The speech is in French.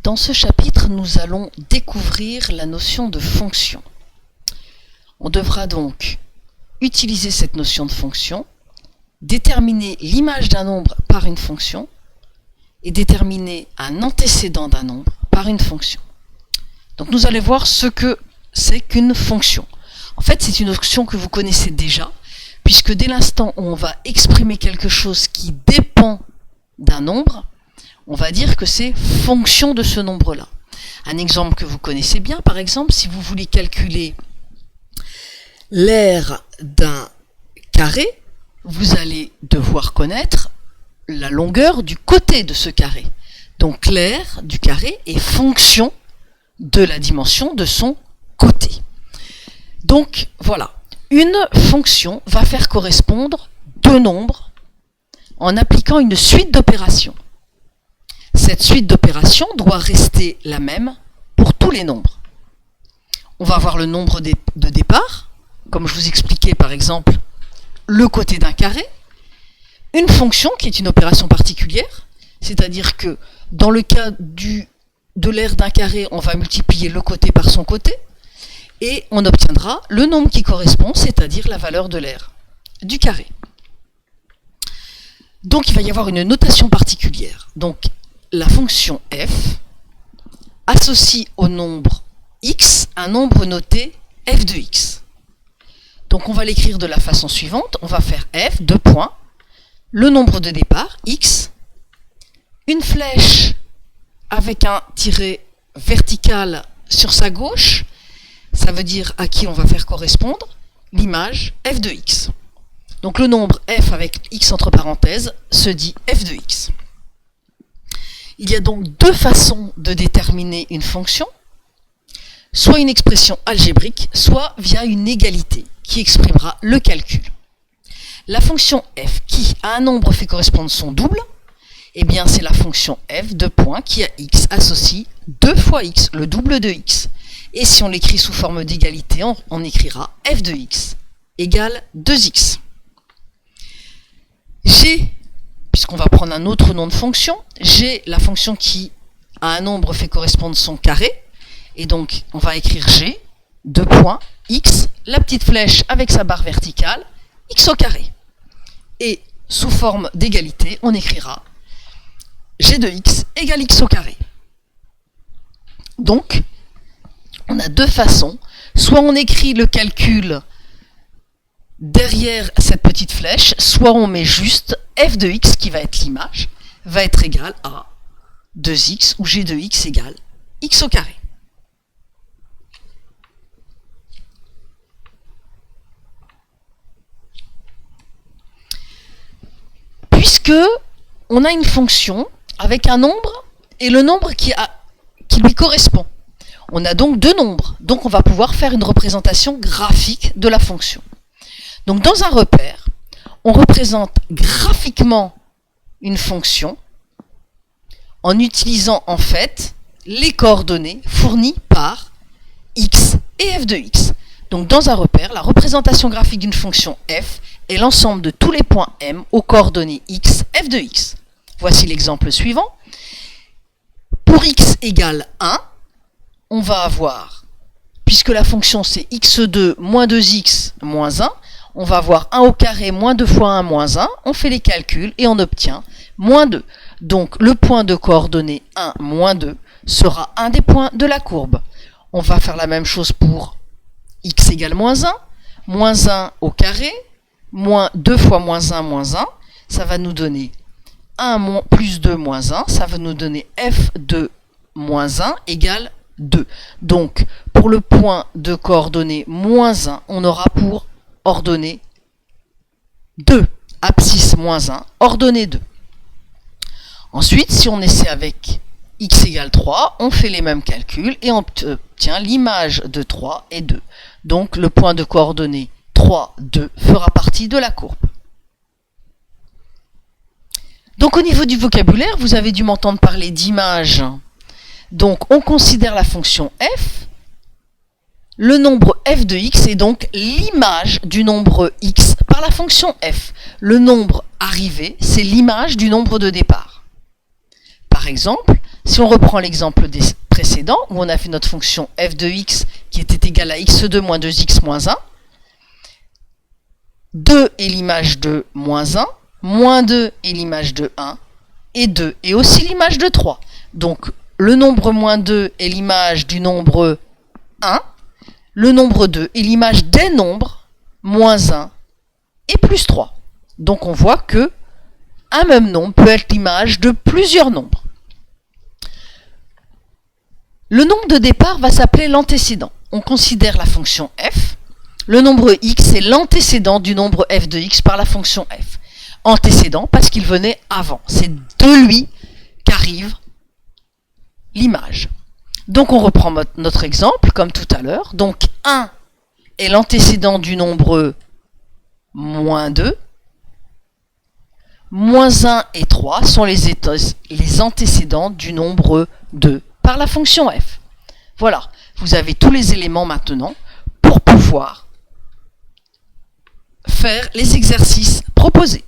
Dans ce chapitre, nous allons découvrir la notion de fonction. On devra donc utiliser cette notion de fonction, déterminer l'image d'un nombre par une fonction et déterminer un antécédent d'un nombre par une fonction. Donc nous allons voir ce que c'est qu'une fonction. En fait, c'est une notion que vous connaissez déjà, puisque dès l'instant où on va exprimer quelque chose qui dépend d'un nombre, on va dire que c'est fonction de ce nombre-là. Un exemple que vous connaissez bien, par exemple, si vous voulez calculer l'aire d'un carré, vous allez devoir connaître la longueur du côté de ce carré. Donc l'aire du carré est fonction de la dimension de son côté. Donc voilà, une fonction va faire correspondre deux nombres en appliquant une suite d'opérations. Cette suite d'opérations doit rester la même pour tous les nombres. On va avoir le nombre de départ, comme je vous expliquais par exemple le côté d'un carré, une fonction qui est une opération particulière, c'est-à-dire que dans le cas de l'aire d'un carré, on va multiplier le côté par son côté, et on obtiendra le nombre qui correspond, c'est-à-dire la valeur de l'aire du carré. Donc il va y avoir une notation particulière. Donc la fonction f associe au nombre x un nombre noté f de x. Donc on va l'écrire de la façon suivante, on va faire f, deux points, le nombre de départ, x, une flèche avec un tiret vertical sur sa gauche, ça veut dire à qui on va faire correspondre l'image f de x. Donc le nombre f avec x entre parenthèses se dit f de x. Il y a donc deux façons de déterminer une fonction, soit une expression algébrique, soit via une égalité qui exprimera le calcul. La fonction f qui à un nombre fait correspondre son double, eh bien c'est la fonction f de point qui à x associe 2 fois x, le double de x. Et si on l'écrit sous forme d'égalité, on écrira f de x égale 2x. G, puisqu'on va prendre un autre nom de fonction, G, la fonction qui à un nombre fait correspondre son carré, et donc on va écrire G, deux points, x, la petite flèche avec sa barre verticale, x au carré. Et sous forme d'égalité, on écrira g de x égale x au carré. Donc, on a deux façons. Soit on écrit le calcul derrière cette petite flèche, soit on met juste f de x, qui va être l'image, va être égal à 2x, ou g de x égale x au carré. Puisque on a une fonction avec un nombre et le nombre qui lui correspond. On a donc deux nombres, donc on va pouvoir faire une représentation graphique de la fonction. Donc dans un repère, on représente graphiquement une fonction en utilisant en fait les coordonnées fournies par x et f de x. Donc dans un repère, la représentation graphique d'une fonction f est l'ensemble de tous les points m aux coordonnées x, f de x. Voici l'exemple suivant. Pour x égale 1, on va avoir, puisque la fonction c'est x2 moins 2x moins 1, on va avoir 1 au carré moins 2 fois 1 moins 1, on fait les calculs et on obtient moins 2. Donc le point de coordonnées 1 moins 2 sera un des points de la courbe. On va faire la même chose pour x égale moins 1 au carré, moins 2 fois moins 1, ça va nous donner 1 plus 2 moins 1, ça va nous donner f de moins 1 égale 2. Donc, pour le point de coordonnées moins 1, on aura pour ordonnée 2. Abscisse moins 1, ordonnée 2. Ensuite, si on essaie avec x égale 3, on fait les mêmes calculs et on obtient l'image de 3 et 2. Donc, le point de coordonnées 3, 2 fera partie de la courbe. Donc, au niveau du vocabulaire, vous avez dû m'entendre parler d'image. Donc, on considère la fonction f. Le nombre f de x est donc l'image du nombre x par la fonction f. Le nombre arrivé, c'est l'image du nombre de départ. Par exemple, Si on reprend l'exemple des précédents, où on a fait notre fonction f de x qui était égale à x2 moins 2x moins 1, 2 est l'image de moins 1, moins 2 est l'image de 1, et 2 est aussi l'image de 3. Donc, le nombre moins 2 est l'image du nombre 1, le nombre 2 est l'image des nombres moins 1 et plus 3. Donc, on voit que un même nombre peut être l'image de plusieurs nombres. Le nombre de départ va s'appeler l'antécédent. On considère la fonction f. Le nombre x est l'antécédent du nombre f de x par la fonction f. Antécédent parce qu'il venait avant. C'est de lui qu'arrive l'image. Donc on reprend notre exemple comme tout à l'heure. Donc 1 est l'antécédent du nombre moins 2. Moins 1 et 3 sont les antécédents du nombre 2 par la fonction f. Voilà, vous avez tous les éléments maintenant pour pouvoir faire les exercices proposés.